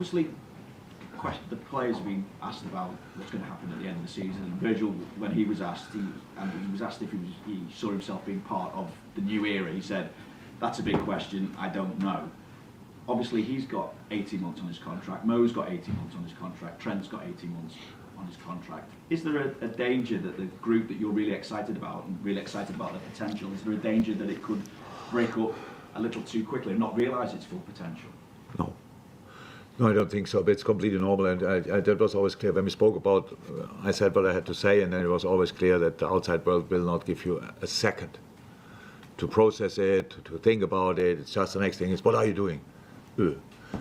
Obviously, the players have been asked about what's going to happen at the end of the season. And Virgil, when he was asked, he was asked if he saw himself being part of the new era. He said, "That's a big question. I don't know." Obviously, he's got 18 months on his contract. Mo's got 18 months on his contract. Trent's got 18 months on his contract. Is there a danger that the group that you're really excited about and really excited about the potential, is there a danger that it could break up a little too quickly and not realise its full potential? No. No, I don't think so, but it's completely normal, and that was always clear. When we spoke about, I said what I had to say, and then it was always clear that the outside world will not give you a second to process it, to think about it. It's just the next thing is, what are you doing?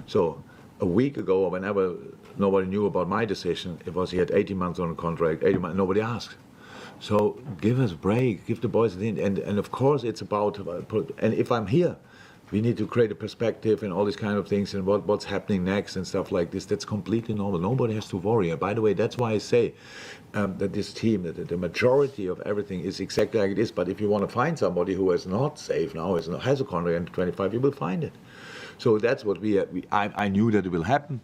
So a week ago, or whenever nobody knew about my decision, it was he had 18 months on a contract, 18 months, nobody asked. So give us a break, give the boys an and of course it's about, and if I'm here, we need to create a perspective and all these kind of things and what's happening next and stuff like this. That's completely normal. Nobody has to worry. And by the way, that's why I say that this team, that the majority of everything is exactly like it is. But if you want to find somebody who is not safe now, has a contract in 25, you will find it. So that's what I knew that it will happen,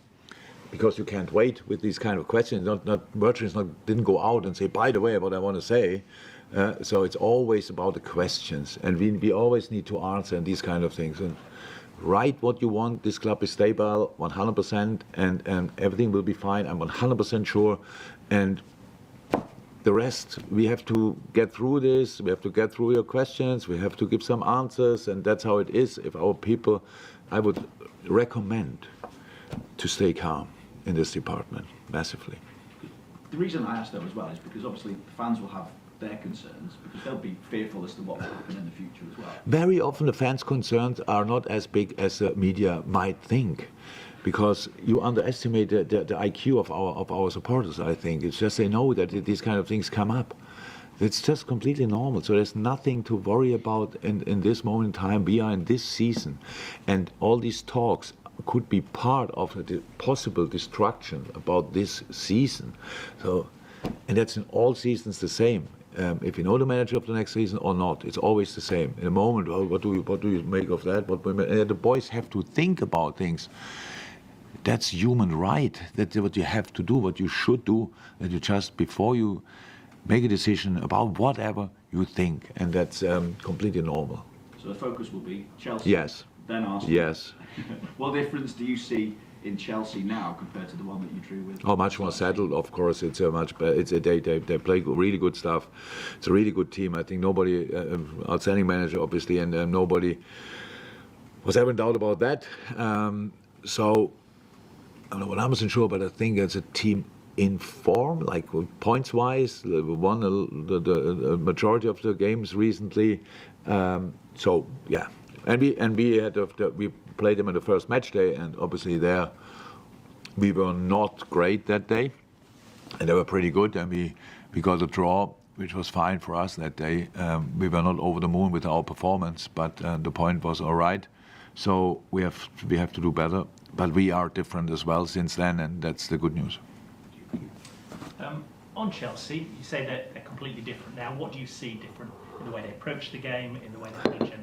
because you can't wait with these kind of questions. Virgil didn't go out and say, by the way, what I want to say. So it's always about the questions, and we always need to answer these kind of things. And write what you want. This club is stable 100%, and everything will be fine. I'm 100% sure. And the rest, we have to get through this. We have to get through your questions. We have to give some answers, and that's how it is. If our people, I would recommend to stay calm in this department massively. The reason I asked though as well is because obviously the fans will have their concerns, because they'll be fearful as to what will happen in the future as well. Very often the fans' concerns are not as big as the media might think, because you underestimate the IQ of our supporters, I think. It's just they know that these kind of things come up. It's just completely normal. So there's nothing to worry about in this moment in time. We are in this season, and all these talks could be part of the possible destruction about this season. So, and that's in all seasons the same. If you know the manager of the next season or not, it's always the same. In a moment, well, what do you make of that? The boys have to think about things. That's human right. That's what you have to do, what you should do. That you just, before you make a decision about whatever, you think, and that's completely normal. So the focus will be Chelsea. Yes. Then Arsenal. Yes. What difference do you see in Chelsea now compared to the one that you drew with? Oh, much more settled, of course. It's a much better. They play really good stuff. It's a really good team. I think nobody, outstanding manager, obviously, and nobody was ever in doubt about that. So I'm not 100% sure, but I think it's a team in form, like points-wise. They won the majority of the games recently. So yeah. And we played them in the first match day, and obviously there we were not great that day, and they were pretty good, and we got a draw, which was fine for us that day. We were not over the moon with our performance, but the point was all right. So we have to do better, but we are different as well since then, and that's the good news. On Chelsea, you say that they're completely different now. What do you see different in the way they approach the game, in the way they play generally?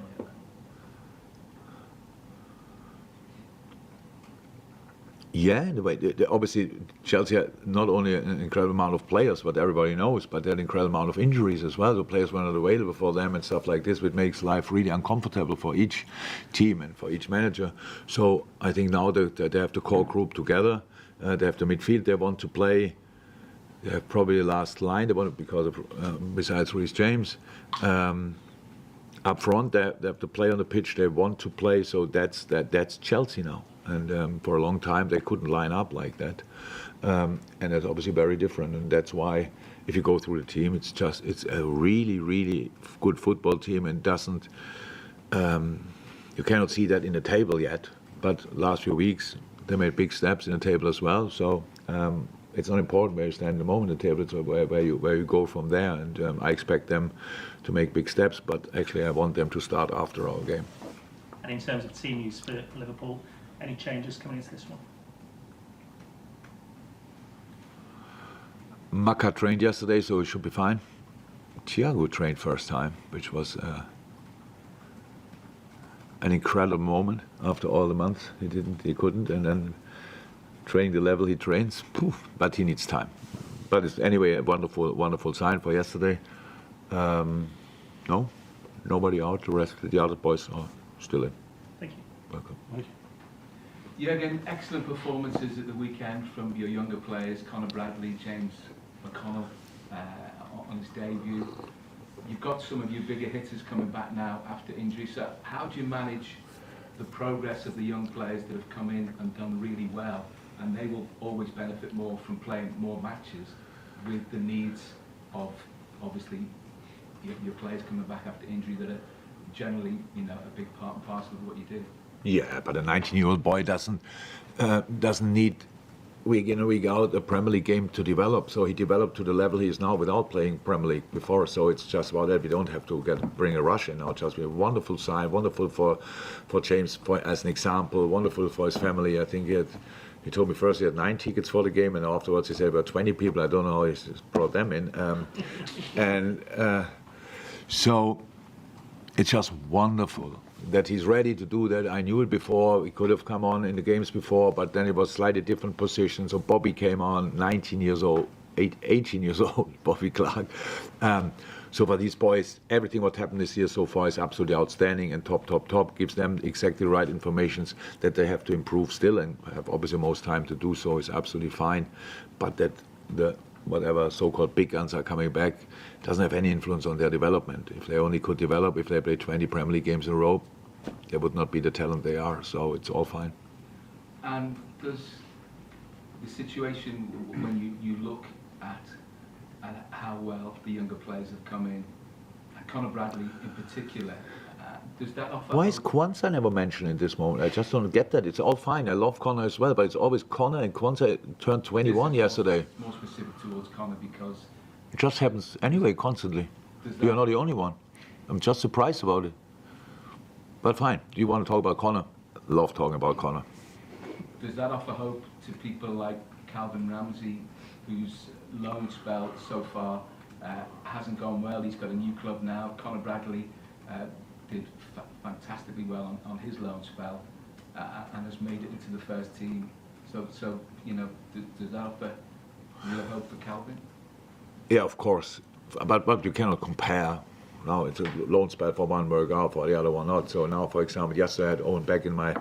Yeah, in a way. Obviously, Chelsea had not only an incredible amount of players, what everybody knows, but they had an incredible amount of injuries as well. The players were not available for them and stuff like this, which makes life really uncomfortable for each team and for each manager. So I think now that they have the core group together, they have the midfield they want to play. They have probably the last line they want, because of besides Reece James. Up front, they have to play on the pitch they want to play. So that's Chelsea now. And for a long time they couldn't line up like that, and that's obviously very different. And that's why, if you go through the team, it's a really good football team, and doesn't you cannot see that in the table yet. But last few weeks they made big steps in the table as well. So it's not important where you stand in the moment in the table. It's where you go from there. And I expect them to make big steps. But actually, I want them to start after our game. And in terms of team use for Liverpool, any changes coming into this one? Maka trained yesterday, so he should be fine. Thiago trained first time, which was an incredible moment after all the months. He couldn't, and then training the level he trains, but he needs time. But it's anyway a wonderful sign for yesterday. No, nobody out. The other boys are still in. Thank you. Welcome. Jurgen, excellent performances at the weekend from your younger players, Conor Bradley, James McConnell on his debut. You've got some of your bigger hitters coming back now after injury, so how do you manage the progress of the young players that have come in and done really well, and they will always benefit more from playing more matches with the needs of obviously your players coming back after injury that are generally, you know, a big part and parcel of what you do? Yeah, but a 19-year-old boy doesn't need week in and week out a Premier League game to develop. So he developed to the level he is now without playing Premier League before. So it's just about that. We don't have to bring a rush in now. Just a wonderful sign, wonderful for James as an example, wonderful for his family. I think he told me first he had 9 tickets for the game, and afterwards he said about 20 people. I don't know how he's brought them in. So it's just wonderful that he's ready to do that. I knew it before. He could have come on in the games before, but then it was slightly different position. So Bobby came on, 18 years old, Bobby Clark. So for these boys, everything what happened this year so far is absolutely outstanding and top. Gives them exactly the right informations that they have to improve still, and have obviously most time to do so is absolutely fine. But that the whatever so-called big guns are coming back doesn't have any influence on their development. If they only could develop, if they play 20 Premier League games in a row, they would not be the talent they are. So it's all fine. And does the situation, when you look at how well the younger players have come in, Conor Bradley in particular, does that offer... Why is Kwanzaa never mentioned in this moment? I just don't get that. It's all fine. I love Conor as well, but it's always Conor, and Kwanzaa turned 21 yesterday. More specific towards Conor because... It just happens anyway, constantly. You're not the only one. I'm just surprised about it. But fine. Do you want to talk about Conor? Love talking about Conor. Does that offer hope to people like Calvin Ramsey, whose loan spell so far hasn't gone well? He's got a new club now. Conor Bradley did fantastically well on his loan spell and has made it into the first team. So you know, does that offer real hope for Calvin? Yeah, of course. But you cannot compare. Now it's a loan spell for one work out, for the other one not. So now, for example, yesterday I had Owen back in my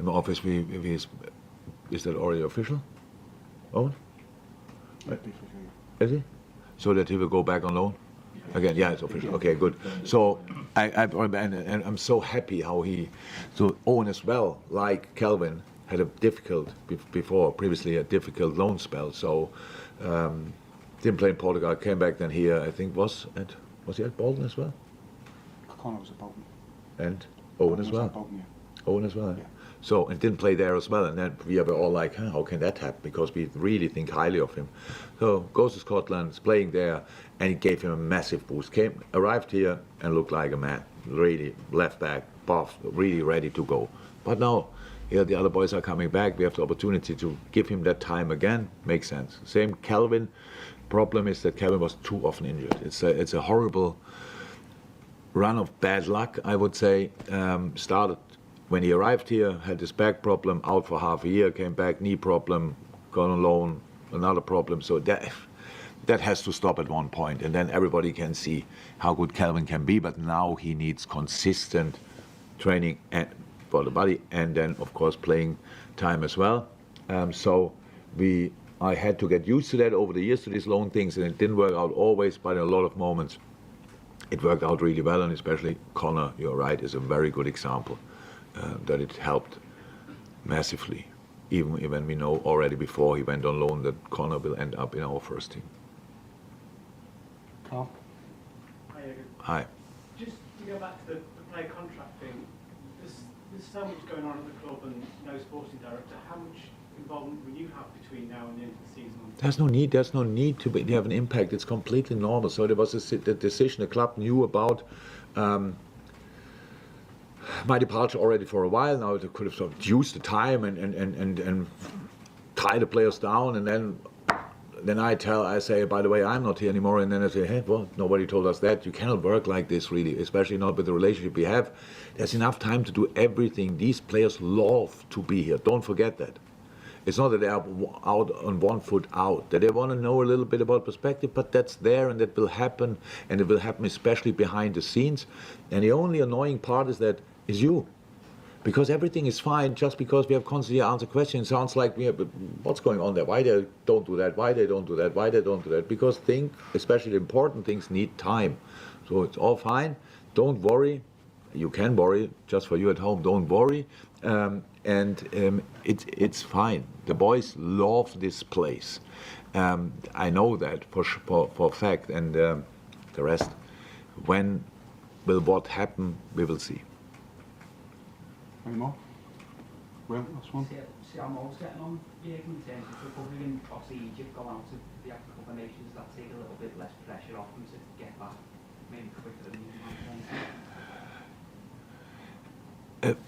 office. Is that already official? Owen? Is he? So that he will go back on loan? Again, yeah, it's official. Okay, good. So I'm so happy how so Owen as well, like Calvin, had previously a difficult loan spell. So didn't play in Portugal, came back then here. I think was he at Bolton as well? Conor was at Bolton. And Owen as well. Bolton, yeah. Owen as well. Yeah. So, and didn't play there as well, and then we were all like, how can that happen? Because we really think highly of him. So goes to Scotland, is playing there, and it gave him a massive boost. Arrived here and looked like a man, really left back, buff, really ready to go. But now, here the other boys are coming back. We have the opportunity to give him that time again. Makes sense. Same Calvin. Problem is that Calvin was too often injured. It's a horrible run of bad luck, I would say. Started when he arrived here, had his back problem, out for half a year, came back, knee problem, gone on loan, another problem. So that has to stop at one point, and then everybody can see how good Calvin can be. But now he needs consistent training for the body, and then of course playing time as well. I had to get used to that over the years, to these loan things, and it didn't work out always, but in a lot of moments it worked out really well, and especially Conor, you're right, is a very good example that it helped massively. Even when we know already before he went on loan that Conor will end up in our first team. Carl? Hi, Jurgen. Hi. Just to go back to the player contract thing, there's so much going on at the club and no sporting director. How much involvement will you have between now and the end of the season? There's no need to have an impact. It's completely normal. So there was the decision the club knew about my departure already for a while. Now they could have sort of used the time and tie the players down, and then I say, by the way, I'm not here anymore, and then I say, hey, well, nobody told us that. You cannot work like this, really, especially not with the relationship we have. There's enough time to do everything. These players love to be here. Don't forget that. It's not that they are out on 1 foot out, that they want to know a little bit about perspective, but that's there and that will happen, and it will happen especially behind the scenes. And the only annoying part is you. Because everything is fine just because we have constantly answered questions. It sounds like we have, what's going on there? Why they don't do that? Why they don't do that? Why they don't do that? Because things, especially the important things, need time. So it's all fine. Don't worry. You can worry, just for you at home. Don't worry. It's fine. The boys love this place. I know that for fact. And the rest, when will what happen, we will see. Any more? Will, last one. See how Mo's getting on, Jurgen, in terms of recovery, and obviously Egypt going out to the African Cup of Nations, that take a little bit less pressure off them to get back, maybe quicker than you might want.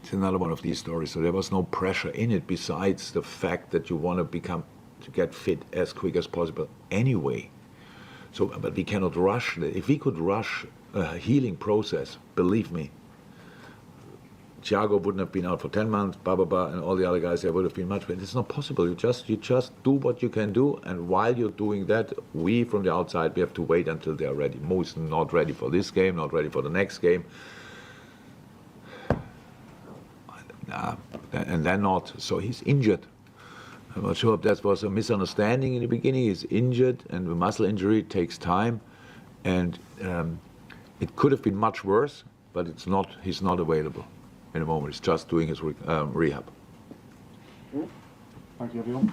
It's another one of these stories. So there was no pressure in it besides the fact that you want to get fit as quick as possible anyway. So, but we cannot rush. If we could rush a healing process, believe me, Thiago wouldn't have been out for 10 months, and all the other guys, there would have been much better. It's not possible. You just do what you can do, and while you're doing that, we from the outside, we have to wait until they are ready. Mo's not ready for this game, not ready for the next game. And they're not. So he's injured. I'm not sure if that was a misunderstanding in the beginning. He's injured, and the muscle injury takes time, and it could have been much worse, but it's not. He's not available in a moment. He's just doing his rehab. Thank you, everyone.